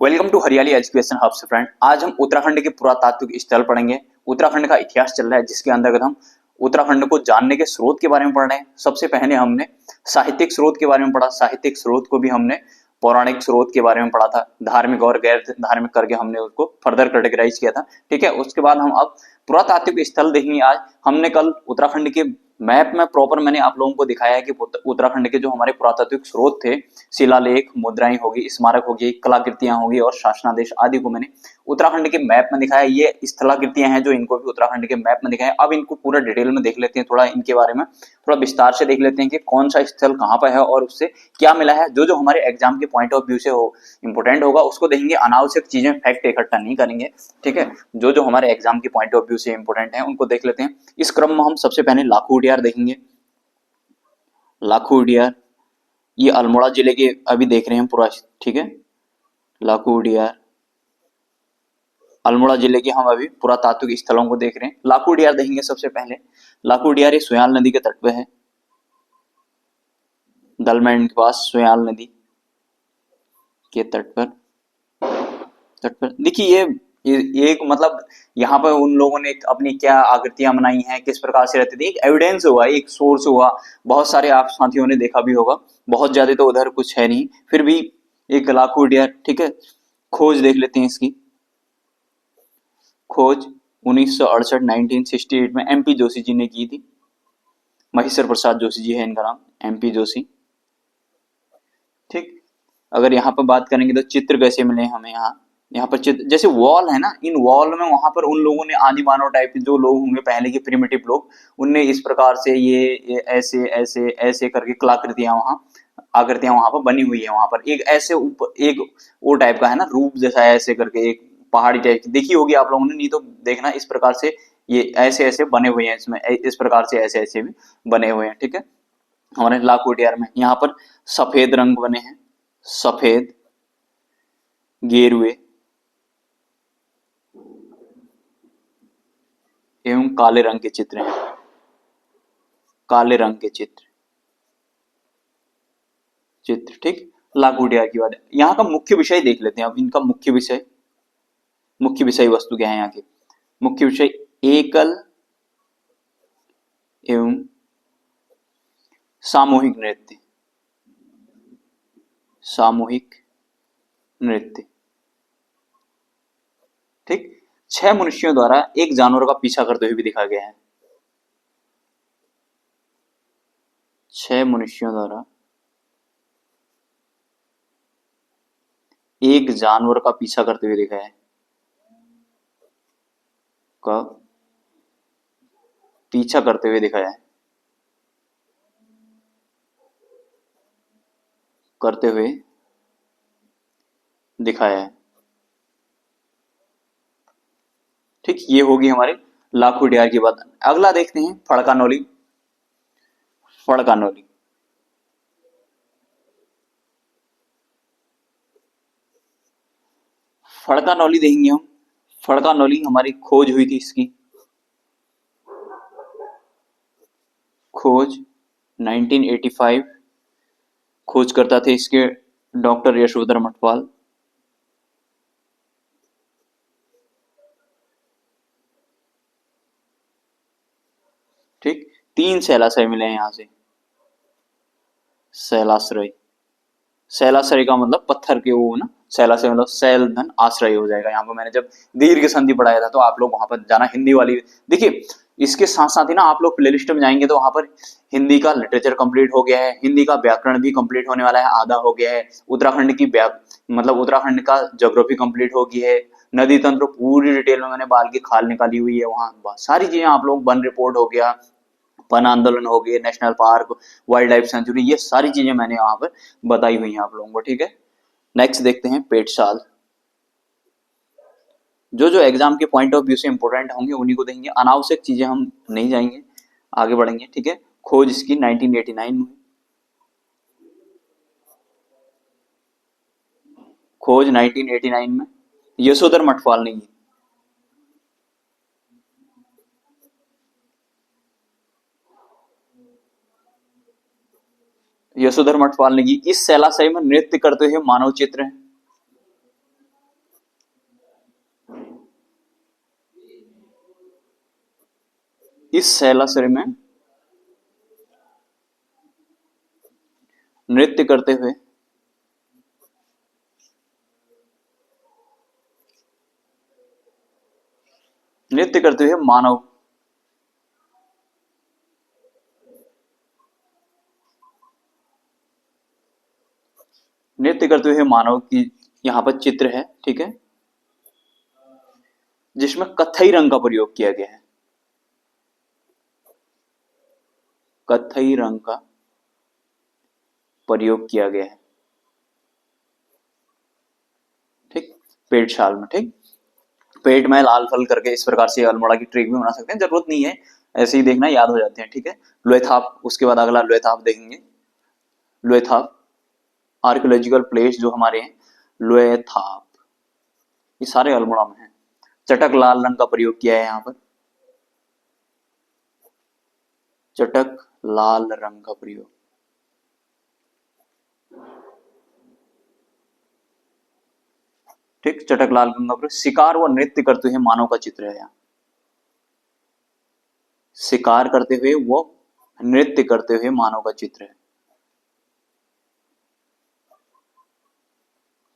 Welcome to हरियाली education hub से friend. आज हम उत्तराखंड के पुरातात्विक स्थल पढ़ेंगे। उत्तराखंड का इतिहास चल रहा है, जिसके अंतर्गत हम उत्तराखंड को जानने के स्रोत के बारे में पढ़ रहे हैं। सबसे पहले हमने साहित्यिक स्रोत के बारे में पढ़ा, साहित्यिक स्रोत को भी हमने पौराणिक स्रोत के बारे में पढ़ा था, धार्मिक और गैर धार्मिक करके हमने उसको फर्दर कैटेगराइज किया था। ठीक है, उसके बाद हम अब पुरातात्विक स्थल देखेंगे। आज हमने कल उत्तराखंड के मैप में प्रॉपर मैंने आप लोगों को दिखाया है कि उत्तराखंड के जो हमारे पुरातात्विक स्रोत थे, शिलालेख, मुद्राएं होगी, स्मारक होगी, कलाकृतियां होगी और शासनादेश आदि को मैंने उत्तराखंड के मैप में दिखाया। ये स्थलाकृतियां हैं जो इनको भी उत्तराखंड के मैप में दिखाया। अब इनको पूरा डिटेल में देख लेते हैं, थोड़ा इनके बारे में थोड़ा विस्तार से देख लेते हैं कि कौन सा स्थल कहाँ पर है और उससे क्या मिला है। जो जो हमारे एग्जाम के पॉइंट ऑफ व्यू से हो इंपोर्टेंट होगा उसको देखेंगे, अनावश्यक चीजें फैक्ट इकट्ठा नहीं करेंगे। ठीक है, जो जो हमारे एग्जाम के पॉइंट ऑफ व्यू से इंपोर्टेंट है उनको देख लेते हैं। इस क्रम में हम सबसे पहले लाखू उडियार देखेंगे। लाखू उडियार ये अल्मोड़ा जिले के अभी देख रहे हैं पूरा। ठीक है, लाखू उडियार अल्मोड़ा जिले के हम अभी पुरातात्विक स्थलों को देख रहे हैं। लाखू उडियार देखेंगे सबसे पहले। लाखू उडियार ये सोयाल नदी के तट पे है, दलमैंड के पास सोयाल नदी के तट पर देखिए ये एक मतलब यहाँ पर उन लोगों ने अपनी क्या आकृतियां बनाई हैं, किस प्रकार से रहते थे, एक एविडेंस हुआ, एक सोर्स हुआ। बहुत सारे आप साथियों ने देखा भी होगा, बहुत ज्यादा तो उधर कुछ है नहीं, फिर भी एक लाखू उडियार। ठीक है, खोज देख लेते हैं इसकी। खोज 1968 1968 में एमपी जोशी जी ने की थी। महेश्वर प्रसाद जोशी जी है इनका नाम, एमपी जोशी। ठीक, अगर यहाँ पर बात करेंगे तो चित्र कैसे मिले हमें, यहाँ पर चित्र जैसे वॉल है ना, इन वॉल में वहां पर उन लोगों ने आदि मानव टाइप के जो लोग होंगे पहले के प्रिमिटिव लोग, उनने इस प्रकार से ये ऐसे ऐसे ऐसे करके कलाकृतियां वहां आकृतियां वहां पर बनी हुई है। वहां पर एक ऐसे ऊपर एक वो टाइप का है ना रूप जैसा, ऐसे करके एक पहाड़ी टाइप की देखी होगी आप लोगों ने, नहीं तो देखना इस प्रकार से ये ऐसे ऐसे बने हुए हैं, इसमें इस प्रकार से ऐसे ऐसे भी बने हुए हैं। ठीक है, हमारे लाखोटियार में यहाँ पर सफेद रंग बने हैं, सफेद, गेरुए एवं काले रंग के चित्र हैं, काले रंग के चित्र। ठीक, लाखोटियार की बात है। यहाँ का मुख्य विषय देख लेते हैं अब। इनका मुख्य विषय वस्तु क्या है यहाँ की? मुख्य विषय एकल एवं सामूहिक नृत्य, सामूहिक नृत्य। ठीक, 6 मनुष्यों द्वारा एक जानवर का पीछा करते हुए भी दिखा गया है। 6 मनुष्यों द्वारा एक जानवर का पीछा करते हुए दिखा है, का पीछा करते हुए दिखाया है, करते हुए दिखाया है। ठीक, ये होगी हमारे लाखों डियार की बात। अगला देखते हैं फड़कानोली। फड़कानोली फड़कानोली देखेंगे हम। फड़कानोली हमारी खोज हुई थी इसकी, खोज 1985। खोज करता थे इसके डॉक्टर यशोधर मठपाल। ठीक, 3 शैलाश्रय मिले हैं यहां से। शैलाश्रय, शैलाश्रय का मतलब पत्थर के वो ना, शैलाश्रय मतलब शैल धन आश्रय हो जाएगा। यहाँ पर मैंने जब दीर्घ संधि पढ़ाया था तो आप लोग वहां पर जाना, हिंदी वाली देखिए। इसके साथ साथ ही ना आप लोग प्लेलिस्ट में जाएंगे तो वहां पर हिंदी का लिटरेचर कंप्लीट हो गया है, हिंदी का व्याकरण भी कंप्लीट होने वाला है, आधा हो गया है। उत्तराखंड की मतलब उत्तराखंड का ज्योग्राफी कंप्लीट हो गई है। नदी तंत्र पूरी डिटेल में मैंने बाल की खाल निकाली हुई है, वहां सारी चीजें आप लोग, वन रिपोर्ट हो गया, वन आंदोलन हो गए, national park, wild life sanctuary, ये सारी चीजें मैंने यहाँ पर बताई हुई हैं आप लोगों को। ठीक है, नेक्स्ट देखते हैं पेटशाल। जो जो एग्जाम के पॉइंट ऑफ व्यू से इंपोर्टेंट होंगे उन्हीं को देंगे, अनावश्यक चीजें हम नहीं जाएंगे, आगे बढ़ेंगे। ठीक है, खोज इसकी 1989 में, खोज 1989 में यशोधर मठपाल ने की। यशोधर मठपाल ने की। इस शैलाशय में नृत्य करते हुए मानव चित्र है, इस शैलाश्रय में नृत्य करते हुए मानव की यहाँ पर चित्र है, ठीक है, जिसमें कत्थई रंग का प्रयोग किया गया है। कत्थई रंग का प्रयोग किया गया है, ठीक। पेट छाल में, ठीक, पेट में लाल फल करके इस प्रकार से अल्मोड़ा की ट्रिक भी बना सकते हैं, जरूरत नहीं है, ऐसे ही देखना, याद हो जाते हैं, ठीक है। लोएथाप, उसके बाद अगला लोएथाप देखेंगे। लोएथाप आर्कियोलॉजिकल प्लेस जो हमारे हैं, लोएथाप, ये सारे अल्मोड़ा में है। चटक लाल रंग का प्रयोग किया है यहाँ पर, चटक लाल रंग का प्रयोग, ठीक, चटक लाल रंग का प्रयोग। शिकार व नृत्य करते हुए मानव का चित्र है यहाँ, शिकार करते हुए वो नृत्य करते हुए मानव का चित्र है,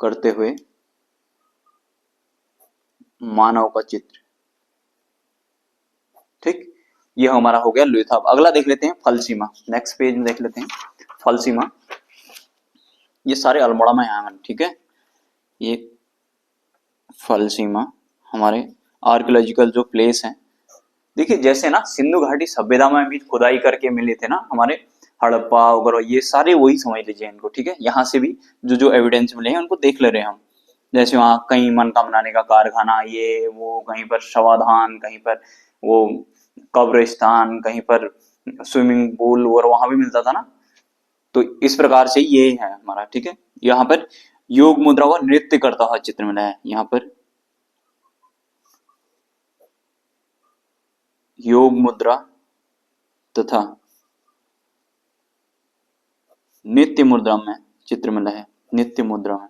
करते हुए मानव का चित्र, ठीक। ये हमारा हो गया लोएथाप। अगला देख लेते हैं फलसीमा, नेक्स्ट पेज में देख लेते हैं फलसीमा। ये सारे अल्मोड़ा में आए, ठीक है। ये फलसीमा हमारे आर्कियोलॉजिकल जो प्लेस हैं। देखिए जैसे ना सिंधु घाटी सभ्यता में भी खुदाई करके मिले थे ना हमारे, हड़प्पा वगैरह, ये सारे वही समझ लीजिए इनको, ठीक है। यहाँ से भी जो जो एविडेंस मिले हैं उनको देख ले रहे हैं हम। जैसे वहाँ कहीं मनका बनाने का कारखाना, ये वो, कहीं पर शवाधान, कहीं पर वो कब्रिस्तान, कहीं पर स्विमिंग पूल, और वहां भी मिलता था ना। तो इस प्रकार से ये है हमारा, ठीक है। यहाँ पर योग मुद्रा व नृत्य करता हुआ चित्र मिला है, यहाँ पर योग मुद्रा तथा नित्य मुद्रा में चित्र मिला है, नित्य मुद्रा में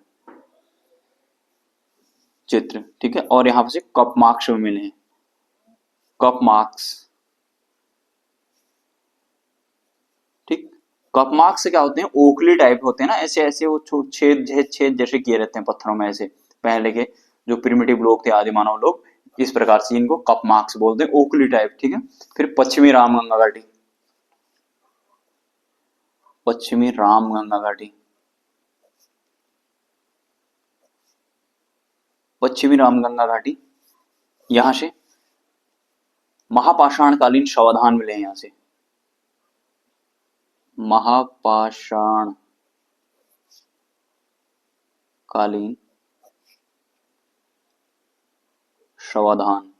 चित्र, ठीक है। और यहाँ से कप मार्क्स भी मिले हैं, कप मार्क्स, ठीक। कप मार्क्स से क्या होते हैं, ओखली टाइप होते हैं ना, ऐसे ऐसे वो छेद छेद जैसे किए रहते हैं पत्थरों में, ऐसे पहले के जो प्रिमिटिव लोग थे, आदि मानव लोग, इस प्रकार से इनको कप मार्क्स बोलते हैं, ओखली टाइप, ठीक है। फिर पश्चिमी रामगंगा घाटी, पश्चिमी रामगंगा घाटी, पश्चिमी रामगंगा घाटी, यहां से महापाषाणकालीन शवाधान मिले हैं, यहां से महापाषाण कालीन शवाधान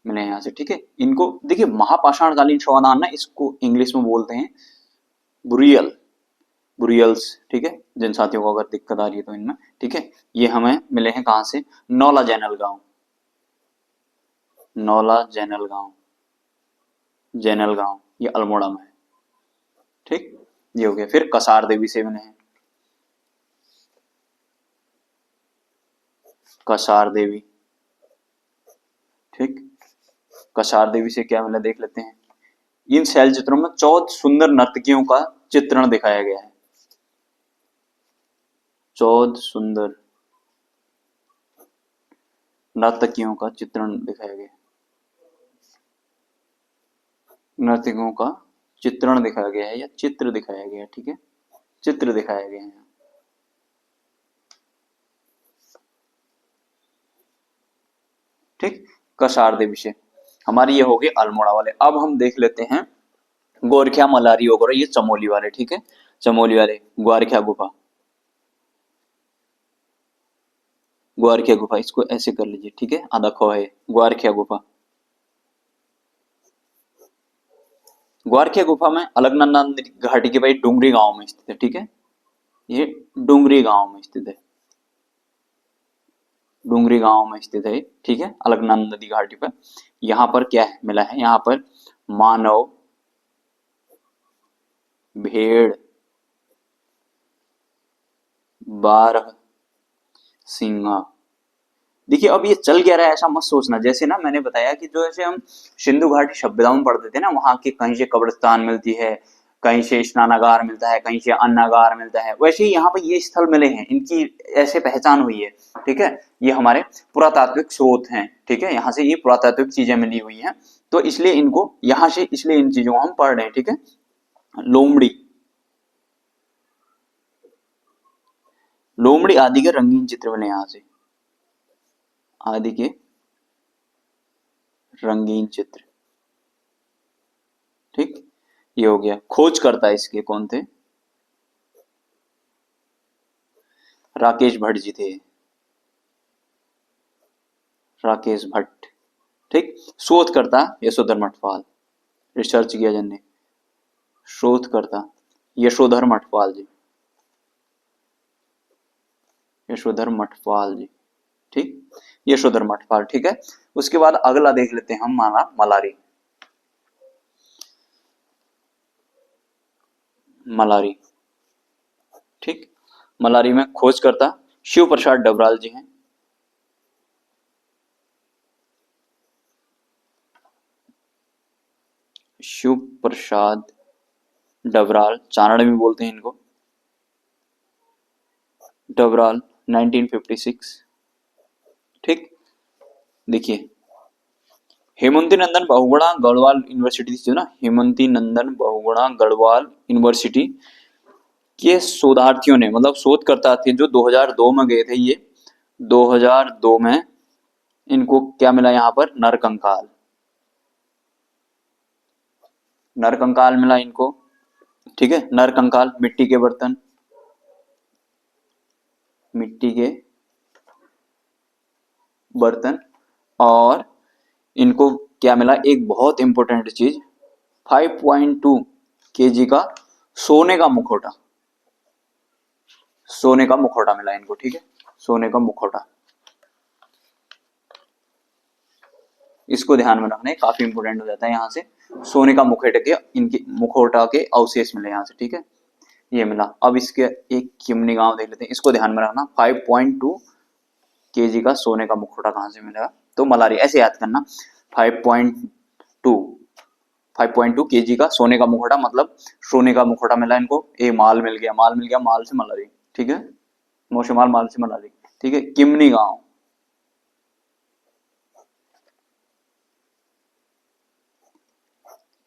मिले हैं यहाँ से, ठीक है। इनको देखिए महापाषाण कालीन शवाधान ना, इसको इंग्लिश में बोलते हैं बुरियल, बुरियल्स, ठीक है। जिन साथियों को अगर दिक्कत आ रही है तो इनमें, ठीक है। ये हमें मिले हैं कहाँ से, नौला जैनल गांव, नौला जैनल गांव, जैनल गांव, ये अल्मोड़ा में है, ठीक। ये हो गया। फिर कसार देवी से मिले हैं, कसार देवी, ठीक। कसार देवी से क्या मिला देख लेते हैं। इन शैल चित्रों में 14 सुंदर नर्तकियों का चित्रण दिखाया गया है, 14 सुंदर नर्तकियों का चित्रण दिखाया गया, नर्तकियों का चित्रण दिखाया गया है या चित्र दिखाया गया है, ठीक है, चित्र दिखाया गया है, ठीक। कसार देवी से हमारी ये हो गई अल्मोड़ा वाले। अब हम देख लेते हैं गोरखिया, मलारी वगैरह, ये चमोली वाले, ठीक है। चमोली वाले ग्वारखिया गुफा, ग्वारखिया गुफा, इसको ऐसे कर लीजिए, ठीक है, आधा खो है, ग्वारखिया गुफा। ग्वारखिया गुफा में अलकनंदा घाटी के भाई डुंगरी गांव में स्थित है, ठीक है। ये डुंगरी गांव में स्थित है, डुंगरी गांव में स्थित है, ठीक है, अलकनंदा नदी घाटी पर। यहाँ पर क्या है मिला है, यहाँ पर मानव, भेड़, बारह सिंगा, देखिए अब ये चल क्या रहा है ऐसा मत सोचना, जैसे ना मैंने बताया कि जो ऐसे हम सिंधु घाटी सभ्यताओं में पढ़ते थे ना, वहां के कहीं से कब्रिस्तान मिलती है, कहीं से स्नानागार मिलता है, कहीं से अन्नागार मिलता है, वैसे ही यहाँ पे ये स्थल मिले हैं, इनकी ऐसे पहचान हुई है। ठीक है, ये हमारे पुरातात्विक स्रोत हैं। ठीक है, यहाँ से ये पुरातात्विक चीजें मिली हुई हैं, तो इसलिए इनको यहाँ से, इसलिए इन चीजों को हम पढ़ रहे हैं। ठीक है, लोमड़ी, लोमड़ी आदि के रंगीन चित्र मिले यहाँ से, आदि के रंगीन चित्र। ठीक, ये हो गया। खोज करता इसके कौन थे? राकेश भट्ट जी थे, राकेश भट्ट। ठीक, शोधकर्ता यशोधर मठपाल, रिसर्च किया जिनने, शोधकर्ता यशोधर मठपाल जी, यशोधर मठपाल जी। ठीक, यशोधर मठपाल। ठीक है, उसके बाद अगला देख लेते हैं हम, माना मलारी, मलारी। ठीक, मलारी में खोजकर्ता शिव प्रसाद डबराल जी हैं, शिव प्रसाद डबराल, चारण भी बोलते हैं इनको, डबराल 1956। ठीक, देखिए हेमंती नंदन बहुगुणा गढ़वाल यूनिवर्सिटी जो ना, हेमंती नंदन बहुगुणा गढ़वाल यूनिवर्सिटी के शोधार्थियों ने, मतलब शोधकर्ता थे जो 2002 में गए थे, ये 2002 में इनको क्या मिला यहाँ पर? नरकंकाल, नरकंकाल मिला इनको। ठीक है, नरकंकाल, मिट्टी के बर्तन, मिट्टी के बर्तन, और इनको क्या मिला? एक बहुत इंपॉर्टेंट चीज, 5.2 केजी का सोने का मुखौटा, सोने का मुखौटा मिला इनको। ठीक है, सोने का मुखौटा, इसको ध्यान में रखना है, काफी इंपोर्टेंट हो जाता है यहाँ से। सोने का मुखौटे के, इनके मुखौटा के अवशेष मिले यहाँ से। ठीक है, ये मिला। अब इसके एक किमनी गांव देख लेते हैं, इसको ध्यान में रखना, 5.2 केजी का सोने का मुखौटा कहां से मिलेगा? तो मलारी, ऐसे याद करना, 5.2, 5.2 केजी का सोने का मुखौटा, मतलब सोने का मुखौटा मिला इनको, ए माल मिल गया, माल मिल गया, माल से मलारी। ठीक है, मोशमाल, माल से मलारी। ठीक है, किमनी गांव,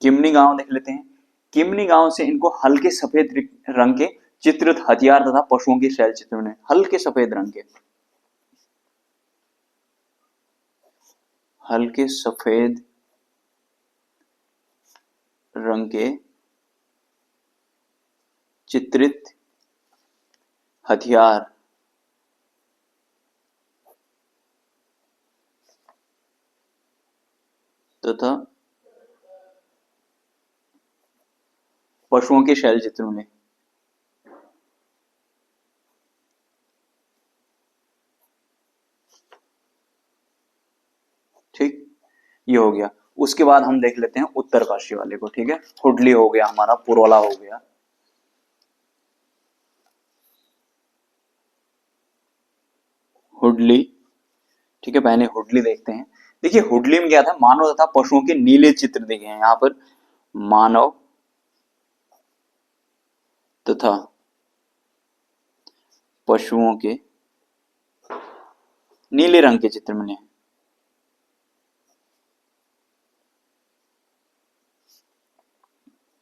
किमनी गांव देख लेते हैं। किमनी गांव से इनको हल्के सफेद रंग के चित्रित हथियार तथा पशुओं के शैल चित्र मिले, हल्के सफेद रंग के, हल्के सफेद रंग के चित्रित हथियार तथा पशुओं के शैल चित्र मिले। ठीक, ये हो गया। उसके बाद हम देख लेते हैं उत्तरकाशी वाले को। ठीक है, हुडली हो गया हमारा, पुरोला हो गया, हुडली। ठीक है, पहले हुडली देखते हैं। देखिए हुडली में क्या था? मानव तथा पशुओं के नीले चित्र दिखे हैं यहाँ पर, मानव तथा पशुओं के नीले रंग के चित्र मिले,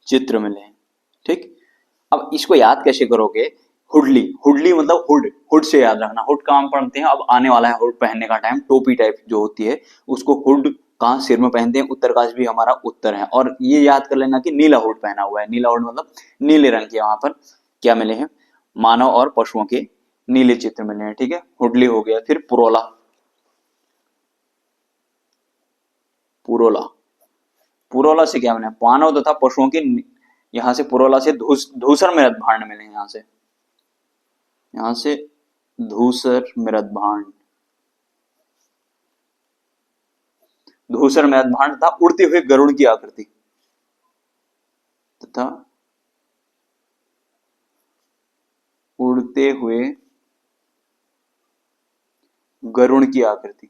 चित्र मिले हैं। ठीक, अब इसको याद कैसे करोगे? हुडली, हुडली मतलब हुड, हुड से याद रखना, हुड कहाँ पहनते हैं? अब आने वाला है हुड पहनने का टाइम, टोपी टाइप जो होती है उसको हुड कहाँ सिर में पहनते हैं? उत्तरकाशी भी हमारा उत्तर है। और ये याद कर लेना कि नीला हुड पहना हुआ है, नीला हुड मतलब नीले रंग के, वहां पर क्या मिले हैं? मानव और पशुओं के नीले चित्र मिले हैं। ठीक है, हुडली हो गया। फिर पुरोला, पुरोला, पुरोला से क्या मिला? मानव तथा पशुओं के, यहाँ से पुरोला से धूसर मृद भांड मिले, यहाँ से, यहाँ से धूसर मृद भांड, धूसर मृद भांड तथा उड़ते हुए गरुड़ की आकृति तथा उड़ते हुए गरुड़ की आकृति,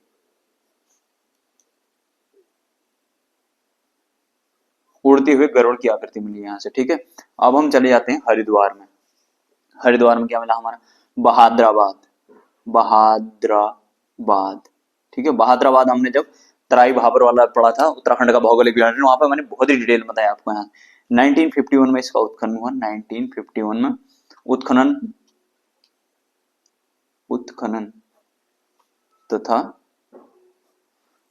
उड़ते हुए गरुड़ की आकृति मिली यहाँ से। ठीक है, अब हम चले जाते हैं हरिद्वार में। हरिद्वार में क्या मिला हमारा? बहादराबाद, बहादराबाद। ठीक है, बहादराबाद हमने जब तराई भाबर वाला पढ़ा था, उत्तराखंड का भौगोलिक विभाजन, वहां पर मैंने बहुत ही डिटेल में बताया आपको। यहाँ 1951 में इसका उत्खनन हुआ, 1951 में उत्खनन उत्खनन तथा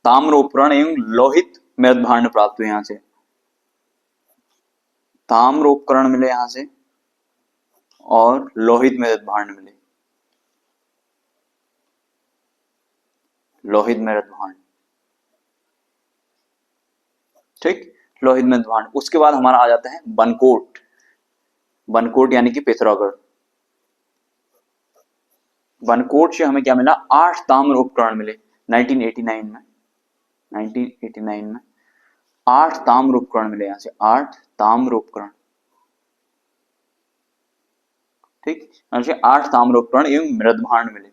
ताम्रोपरण एवं लोहित मृद भांड प्राप्त हुए यहाँ से। ताम्रोपकरण मिले यहाँ से और लोहित मृद भांड मिले, लोहित मृद भांड। ठीक, लोहित मृद भांड। उसके बाद हमारा आ जाता है बनकोट, बनकोट यानी कि पिथौरागढ़। बनकोट से हमें क्या मिला? 8 ताम्र उपकरण मिले 1989 में, 1989 में 8 ताम्र उपकरण मिले यहाँ से, 8 ताम्र उपकरण। ठीक, यहाँ से 8 ताम्र उपकरण एवं मृद भांड मिले।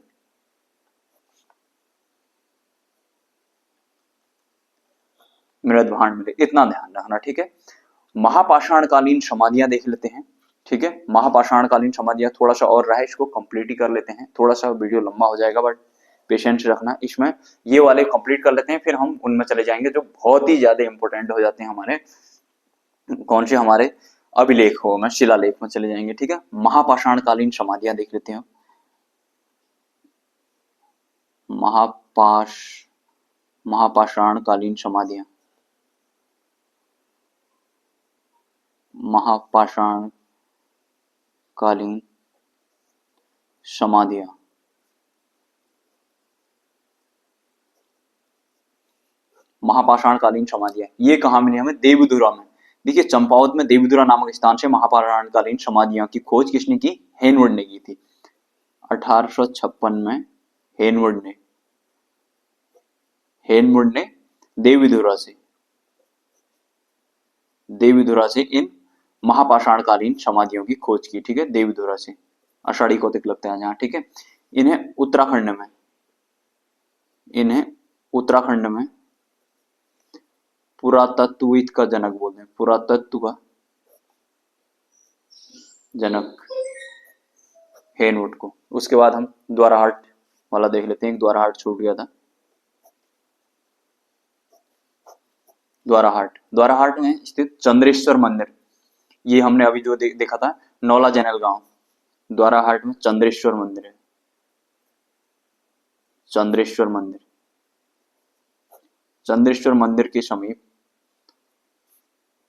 मृद भांड मिले, इतना ध्यान रखना। ठीक है, महापाषाणकालीन समाधियां देख लेते हैं। ठीक है, महापाषाणकालीन समाधियां थोड़ा सा और रहा है, इसको कंप्लीट ही कर लेते हैं। थोड़ा सा वीडियो लंबा हो जाएगा, बट पेशेंस रखना इसमें। ये वाले कंप्लीट कर लेते हैं, फिर हम उनमें चले जाएंगे जो बहुत ही ज्यादा इंपॉर्टेंट हो जाते हैं हमारे। कौन से? हमारे अभिलेखों में, शिलालेख में चले जाएंगे। ठीक है, महापाषाणकालीन समाधियां देख लेते हैं। महापाषाणकालीन समाधियां, महापाषाणकालीन समाधियां। महापाषाणकालीन समाधियां ये कहाँ मिली हमें? देवधुरा में। देखिए, चंपावत में देवधुरा नामक स्थान से महापाषाणकालीन समाधियों की खोज किसने की? हेनवुड ने की थी 1856 में। हेनवुड ने देवधुरा से इन महापाषाणकालीन समाधियों की खोज की। ठीक है, देवधुरा से आषाढ़ी कोतिक लगता है जहाँ। ठीक है, इन्हें उत्तराखंड में पुरातत्वविद का जनक बोलते हैं, पुरातत्व का जनक हेनवुड को। उसके बाद हम द्वाराहाट वाला देख लेते हैं, द्वाराहाट छूट गया था। द्वाराहाट में स्थित चंद्रेश्वर मंदिर, ये हमने अभी जो देखा था नौला जैनल गांव। द्वाराहाट में चंद्रेश्वर मंदिर है, चंद्रेश्वर मंदिर के समीप,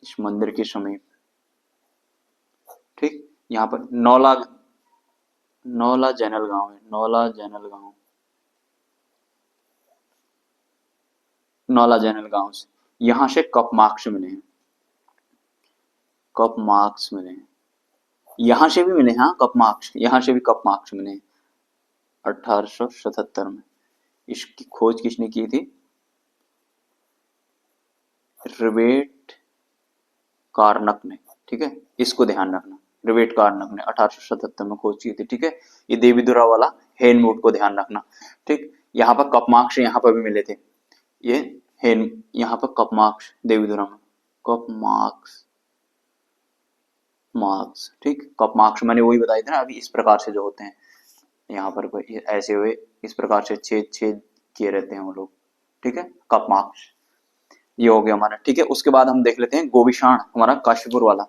इस मंदिर के समीप। ठीक, यहाँ पर नौला जैनल गांव है, नौला जैनल गांव से यहाँ से कप मार्क्स मिले हैं, यहाँ से भी मिले हैं। हाँ, कप मार्क्स, यहाँ से भी कप मार्क्स मिले हैं 1877 में। इसकी खोज किसने की थी? रिवेट कार्नक ने। ठीक है, इसको ध्यान रखना, रिवेट कार्नक ने 1877 में खोज की थी। ठीक है, ये देवीधुरा वाला हेनवुड को ध्यान रखना। ठीक, यहाँ पर कप मार्क्स यहाँ पर भी मिले थे। ये यहाँ पर कप मार्क्स देवीधुरा में, कप मार्क्स। ठीक, कप मार्क्स मैंने वही बताए थे ना अभी, इस प्रकार से जो होते हैं यहाँ पर कोई ऐसे हुए, इस प्रकार से छेद किए रहते हैं वो लोग। ठीक है, कप मार्क्स ये हो गया हमारा। ठीक है, उसके बाद हम देख लेते हैं गोविशाण, हमारा काशीपुर वाला।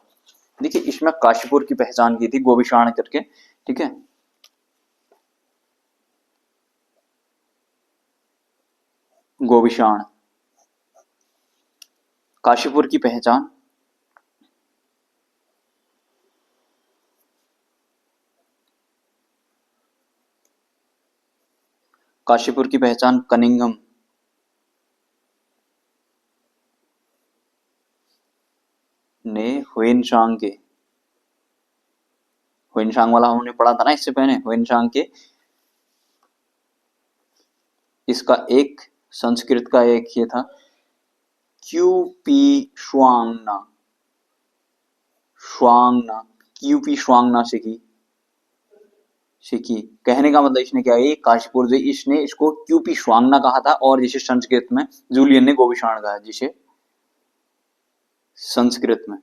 देखिए, इसमें काशीपुर की पहचान की थी गोविशाण करके। ठीक है, गोविशाण, काशीपुर की पहचान कनिंघम ने हुएनसांग वाला हमने पढ़ा था ना इससे पहले, हुएनसांग के। इसका एक संस्कृत का एक ये था क्यूपी श्वांगना, क्यूपी श्वांगना से की सिकी, कहने का मतलब इसने क्या है, काशीपुर से इसने इसको क्यूपी श्वांगना कहा था, और जिसे संस्कृत में जूलियन ने गोविशाण कहा, जिसे संस्कृत में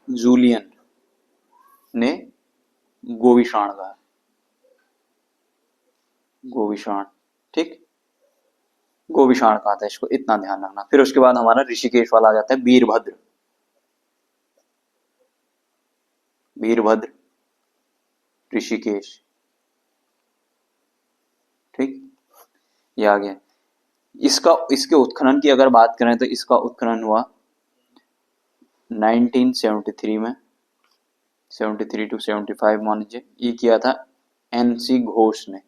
जूलियन ने गोविशाण कहा, गोविशाण, ठीक, गोविशाण कहा था इसको, इतना ध्यान रखना। फिर उसके बाद हमारा ऋषिकेश वाला आ जाता है, वीरभद्र, वीरभद्र ऋषिकेश, ठीक, ये आ गया। इसका इसके उत्खनन की अगर बात करें तो इसका उत्खनन हुआ 1973 में, 73 टू 75 मान लीजिए, ये किया था एनसी घोष ने,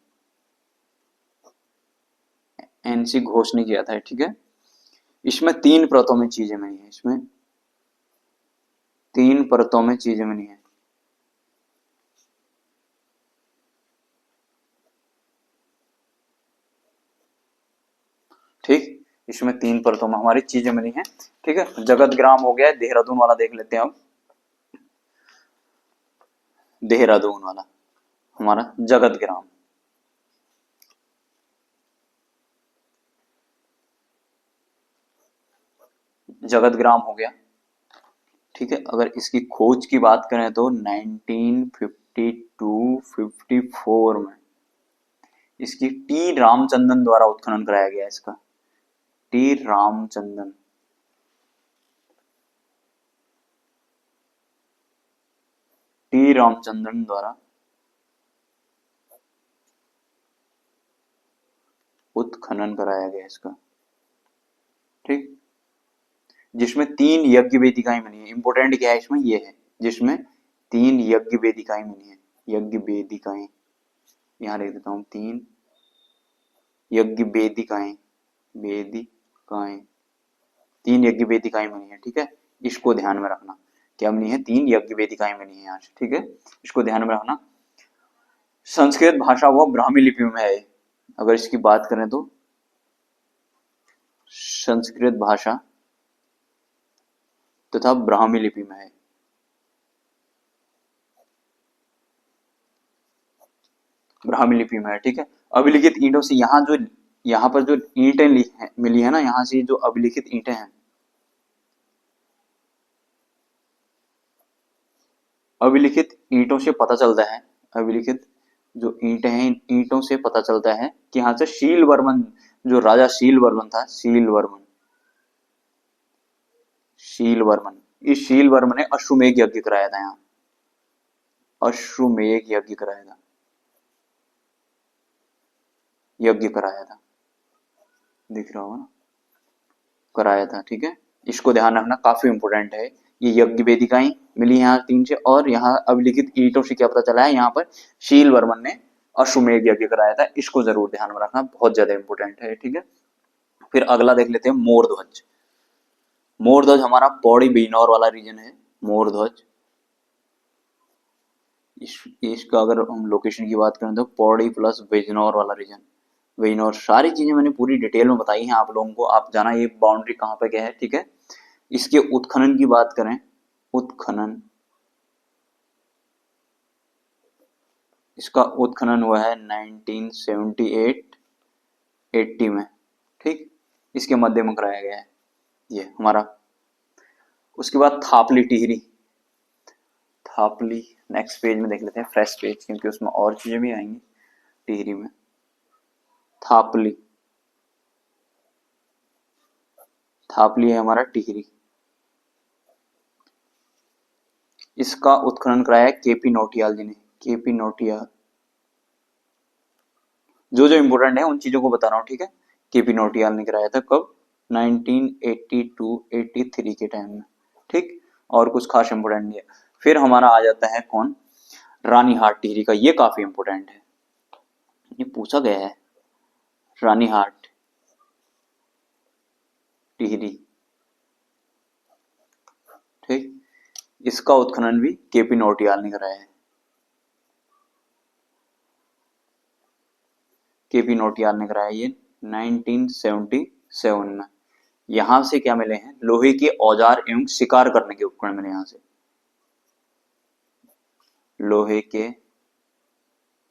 एनसी घोष ने किया था, ठीक है। इसमें 3 परतों में चीजें बनी है, इसमें 3 परतों में चीजें बनी है, ठीक, इसमें 3 परतों में हमारी चीजें बनी है, ठीक है। जगत ग्राम हो गया, देहरादून वाला देख लेते हैं अब, देहरादून वाला हमारा जगत ग्राम, जगत ग्राम हो गया, ठीक है। अगर इसकी खोज की बात करें तो 1952-54 में इसकी टी रामचंद्रन द्वारा उत्खनन कराया गया इसका, टी रामचंद्रन, टी रामचंद्रन द्वारा उत्खनन कराया गया इसका, ठीक, जिसमें 3 यज्ञ वेदिकाएं बनी है। इंपोर्टेंट क्या है इसमें, ये है जिसमें 3 यज्ञ वेदिकाएं बनी है, यज्ञ वेदिकाएं, यहां लिख देता हूं 3 यज्ञ वेदिकाएं, वेदिकाएं, 3 यज्ञ वेदिकाएं बनी है, ठीक है। इसको ध्यान में रखना, क्या बनी है, 3 यज्ञ वेदिकाएं बनी है यहाँ से, ठीक है, इसको ध्यान में रखना। संस्कृत भाषा वो ब्राह्मी लिपि में है, अगर इसकी बात करें तो संस्कृत भाषा तथा ब्राह्मी लिपि में है, ब्राह्मी लिपि में है, ठीक है। अभिलिखित ईंटों से यहाँ पर जो ईंटें मिली है ना, यहाँ से जो अभिलिखित ईंटें हैं, अभिलिखित ईंटों से पता चलता है, अभिलिखित जो ईंटें हैं, इन ईंटों से पता चलता है कि यहाँ से शील वर्मन, जो राजा शील वर्मन था, शील वर्मन, शील वर्मन, इस शील वर्मन ने अश्वमेध यज्ञ कराया था यहाँ, अश्वमेध यज्ञ कराया था, यज्ञ कराया था, दिख रहा होगा ना, कराया था, ठीक है। इसको ध्यान रखना, काफी इंपोर्टेंट है। ये यज्ञ वेदिकाएं मिली यहाँ 3 से, और यहाँ अभिलिखित ईंटों से क्या पता चला है, यहाँ पर शील वर्मन ने अश्वमेध यज्ञ कराया था, इसको जरूर ध्यान में रखना, बहुत ज्यादा इंपोर्टेंट है, ठीक है। फिर अगला देख लेते हैं मोरध्वज, मोरध्वज हमारा पौड़ी बिजनौर वाला रीजन है, मोरध्वज, इसका अगर हम लोकेशन की बात करें तो पौड़ी प्लस बिजनौर वाला रीजन, बिजनौर, सारी चीजें मैंने पूरी डिटेल में बताई हैं आप लोगों को, आप जाना ये बाउंड्री कहाँ पे क्या है, ठीक है। इसके उत्खनन की बात करें, उत्खनन, इसका उत्खनन हुआ है 1978-80 में, ठीक, इसके मध्य में कराया गया है ये हमारा। उसके बाद थापली टिहरी, थापली नेक्स्ट पेज में देख लेते हैं, फ्रेश पेज, क्योंकि उसमें और चीजें भी आएंगी टिहरी में। थापली, थापली है हमारा टिहरी, इसका उत्खनन कराया है केपी नौटियाल जी ने, केपी नौटियाल, जो जो इंपोर्टेंट है उन चीजों को बता रहा हूँ, ठीक है। केपी नौटियाल ने कराया था, कब, 1982-83 के टाइम में, ठीक, और कुछ खास इंपोर्टेंट नहीं है। फिर हमारा आ जाता है कौन, रानी हाट टिहरी का, ये काफी इंपोर्टेंट है, ये पूछा गया है, रानी हाट टिहरी, ठीक, इसका उत्खनन भी केपी नौटियाल ने कराया है, केपी नौटियाल ने कराया ये 1977 में, यहां से क्या मिले हैं, लोहे के औजार एवं शिकार करने के उपकरण मिले यहां से, लोहे के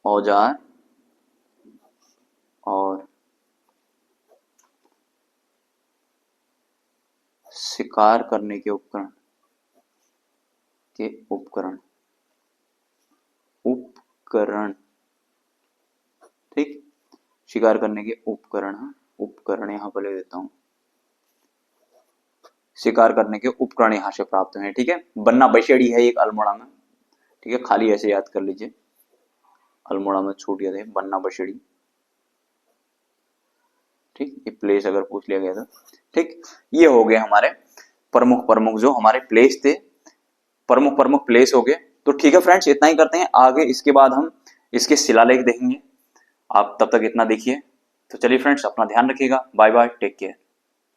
औजार और शिकार करने के उपकरण उपकरण, ठीक, शिकार करने के उपकरण, उपकरण यहां पर ले देता हूं, शिकार करने के उपकरण यहां से प्राप्त हुए, ठीक है। बन्ना बछेड़ी है एक अल्मोड़ा में, ठीक है, खाली ऐसे याद कर लीजिए, अल्मोड़ा में छूट गया था बन्ना बछेड़ी, ठीक, ये प्लेस अगर पूछ लिया गया था, ठीक। ये हो गए हमारे प्रमुख प्रमुख जो हमारे प्लेस थे, प्रमुख प्रमुख प्लेस हो गए। तो ठीक है फ्रेंड्स, इतना ही करते हैं, आगे इसके बाद हम इसके शिलालेख देखेंगे। आप तब तक इतना देखिए। तो चलिए फ्रेंड्स, अपना ध्यान रखिएगा, बाय बाय, टेक केयर।